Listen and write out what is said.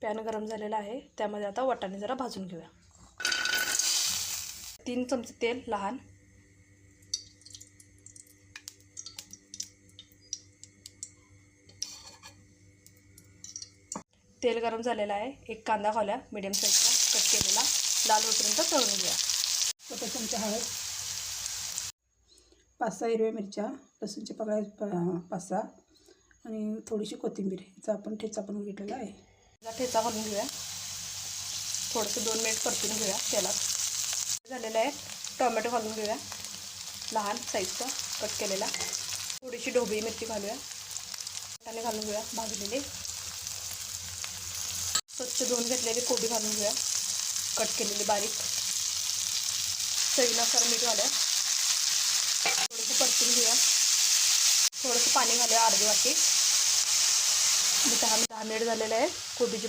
Pan गरम झालेला आहे, त्यामध्ये आता वाटाणे जरा भाजून घेऊया। 3 चमचे तेल लहान, तेल गरम झालेलं आहे। एक कांदा घालूया मीडियम साईजचा कट केलेला, लाल होईपर्यंत तळून घेऊया। छोटा चमचा हळद, 5-6 हिरव्या मिरच्या, लसूणच्या पाकळ्या 5-6 आणि थोडीशी कोथिंबीर, याचा आपण ठेचा बनवून घेतलेला आहे। याचा ठेचा घालून घेऊया, थोडंसं 2 मिनिट परतून घेऊया तेलात। झालेलं आहे। टोमॅटो घालून घेऊया, लहान साईजचा कट केलेला, थोडीशी ढोबळी मिरची घालूया, वाटाणे घालून घेऊया भाजलेले, स्वच्छ धुवून घेतलेली कोबी घालून घेऊया, कट केलेली बारीक, चवीनुसार मीठ घालूया, थोडंसं परतून घेऊया, थोडंसं पाणी घालूया अर्धी वाटी। 10 मिनिट झालेलं आहे। कोबीची